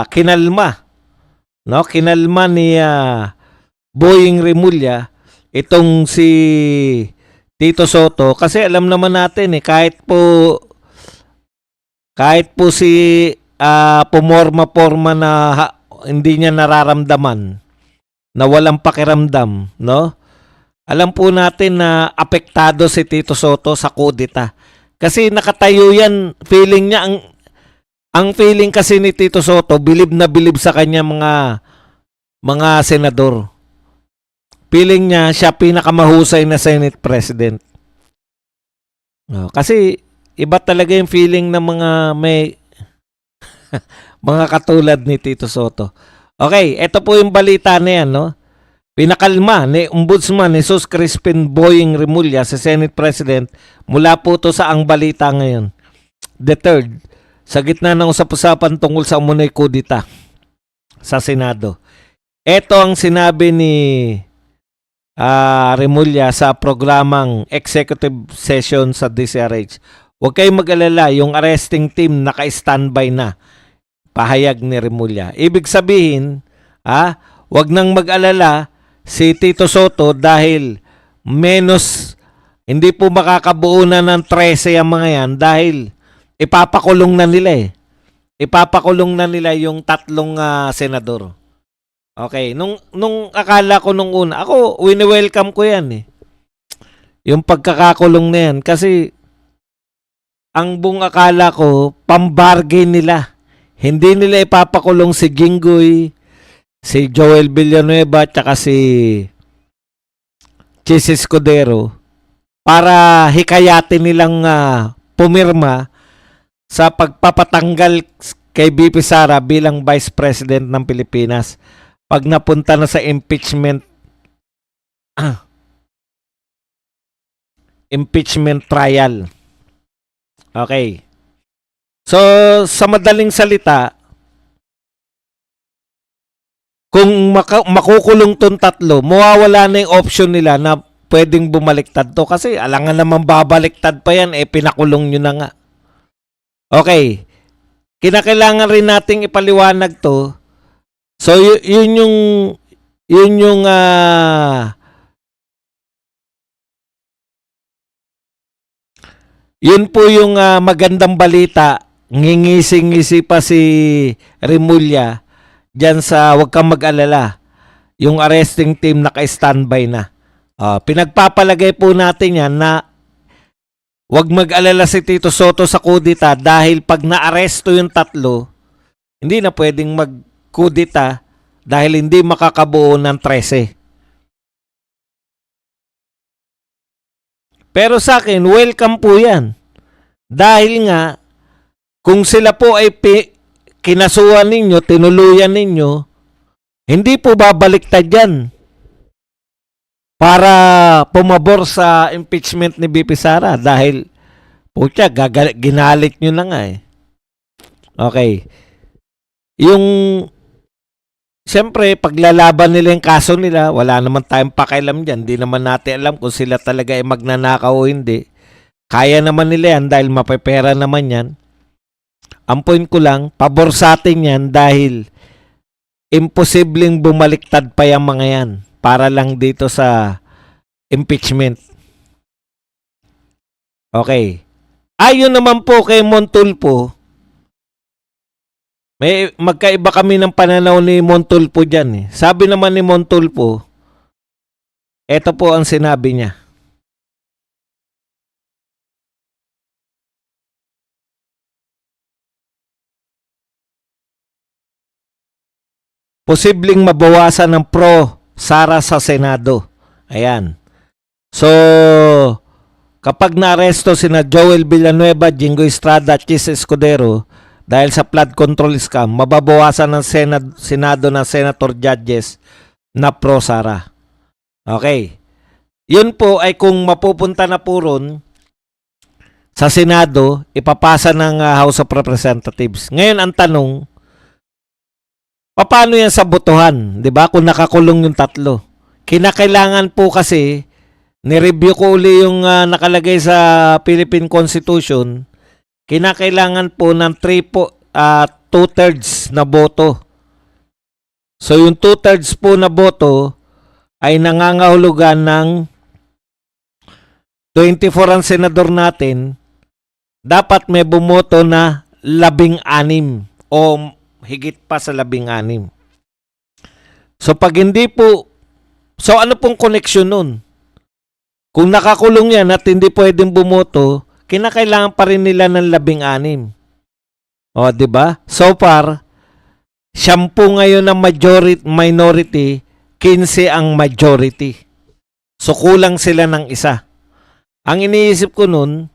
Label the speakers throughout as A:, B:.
A: kinalma, no? Kinalma ni Boying Remulla itong si Tito Soto kasi alam naman natin kahit po si pumorma-porma na hindi niya nararamdaman, na walang pakiramdam, no? Alam po natin na apektado si Tito Soto sa kudeta. Kasi nakatayo yan, feeling niya, ang feeling kasi ni Tito Soto, bilib na bilib sa kanya mga senador. Feeling niya, siya pinakamahusay na Senate President. No, kasi iba talaga yung feeling ng mga may mga katulad ni Tito Soto. Okay, ito po yung balita na yan, no? Pinakalma ni Ombudsman Jesus Crispin Boying Remulla sa Senate President mula po to sa ang balita ngayon. The third, sa gitna ng usap-usapan tungkol sa umunoy kudeta sa Senado. Ito ang sinabi ni Remulla sa programang executive session sa DCRH. Huwag kayong mag-alala, yung arresting team naka-standby na. Pahayag ni Remulla. Ibig sabihin, huwag nang mag-alala si Tito Soto dahil hindi po makakabuo na ng 13 ang mga yan dahil ipapakulong na nila Ipapakulong na nila yung 3 senador. Okay, nung akala ko nung una, ako wini-welcome ko yan yung pagkakakulong na yan kasi ang buong akala ko pambargain nila. Hindi nila ipapakulong si Jinggoy, si Joel Villanueva, tsaka si Chis Escudero para hikayatin nilang pumirma sa pagpapatanggal kay BP Sara bilang Vice President ng Pilipinas pag napunta na sa impeachment trial. Okay. So, sa madaling salita, kung makukulong tong 3, mawawala na yung option nila na pwedeng bumaliktad to. Kasi alangan naman babaliktad pa yan, pinakulong nyo na nga. Okay. Kinakailangan rin nating ipaliwanag to. So, yun po yung magandang balita. Ngingisi-ngisi pa si Remulla dyan sa huwag kang mag-alala. Yung arresting team naka-standby na. Pinagpapalagay po natin yan na huwag mag-alala si Tito Soto sa kudeta dahil pag na-aresto yung 3, hindi na pwedeng mag-kudeta dahil hindi makakabuo ng 13. Pero sa akin, welcome po yan. Dahil nga, kung sila po ay kinasuhan ninyo, tinuluyan ninyo, hindi po babaliktad yan para pumabor sa impeachment ni BP Sara dahil putya, ginalit nyo na nga Okay. Siyempre, paglalaban nila yung kaso nila, wala naman tayong pakialam dyan. Hindi naman natin alam kung sila talaga ay magnanakaw o hindi. Kaya naman nila yan dahil mapepera naman yan. Ang point ko lang, pabor sa atin yan dahil imposibleng bumaliktad pa yung mga yan para lang dito sa impeachment. Okay. Ayon naman po kay Montulfo, may magkaiba kami ng pananaw ni Montulfo dyan Sabi naman ni Montulfo, eto po ang sinabi niya. Posibleng mabawasan ng pro-Sara sa Senado. Ayan. So, kapag naaresto sina Joel Villanueva, Jinggoy Estrada at Chis Escudero dahil sa flood control scam, mababawasan ng Senado ng senator judges na pro-Sara. Okay. Yun po ay kung mapupunta na po ron sa Senado, ipapasa ng House of Representatives. Ngayon ang tanong, paano yan sa botohan? 'Di ba? Kung nakakulong yung 3. Kinakailangan po kasi ni-review ko uli yung nakalagay sa Philippine Constitution. Kinakailangan po ng 2/3 na boto. So yung 2/3 po na boto ay nangangahulugan ng 24 ang senador natin, dapat may bumoto na 16 o higit pa sa 16. So pag hindi po, so ano pong koneksyon nun? Kung nakakulong yan at hindi pwedeng bumoto, kinakailangan pa rin nila ng 16. O, di ba? So far, 10 ngayon ang minority, 15 ang majority. So kulang sila ng isa. Ang iniisip ko nun,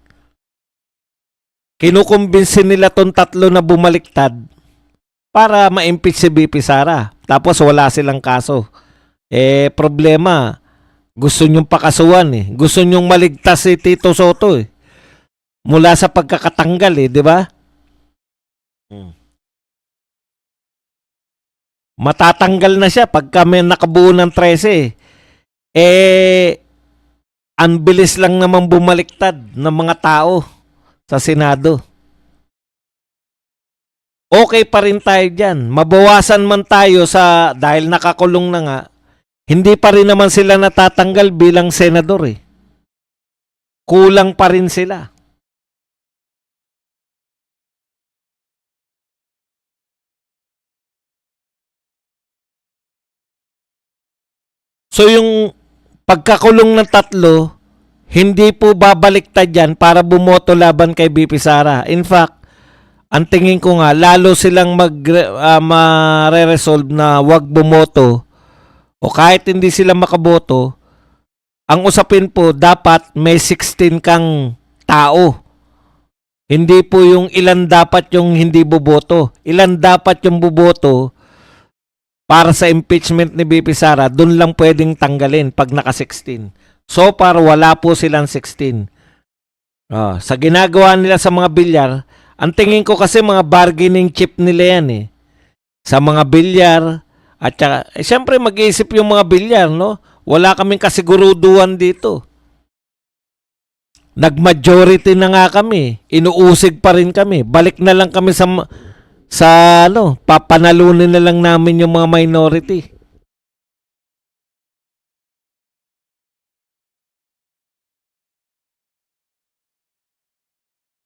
A: kinukumbinsin nila tong 3 na bumaliktad para ma-impeach si BP Sara. Tapos wala silang kaso. Problema, gusto nyong pakasuhan eh. Gusto nyong maligtas si Tito Soto eh. Mula sa pagkakatanggal eh, di ba? Matatanggal na siya pagka may nakabuo ng 13. Ang bilis lang naman bumaliktad ng mga tao sa Senado. Okay pa rin tayo dyan. Mabawasan man tayo dahil nakakulong na nga, hindi pa rin naman sila natatanggal bilang senador eh. Kulang pa rin sila. So yung pagkakulong ng 3, hindi po babaliktad yan para bumoto laban kay BP Sara. In fact, ang tingin ko nga, lalo silang mare-resolve na wag bumoto o kahit hindi sila makaboto, ang usapin po, dapat may 16 kang tao. Hindi po yung ilan dapat yung hindi boboto. Ilan dapat yung boboto para sa impeachment ni BP Sara, dun lang pwedeng tanggalin pag naka-16. So far, wala po silang 16. Sa ginagawa nila sa mga bilyar, ang tingin ko kasi mga bargaining chip nila yan eh. Sa mga bilyar, at saka, siyempre mag-iisip yung mga bilyar, no? Wala kaming kasiguruduhan dito. Nag-majority na nga kami. Inuusig pa rin kami. Balik na lang kami sa papanalunin na lang namin yung mga minority.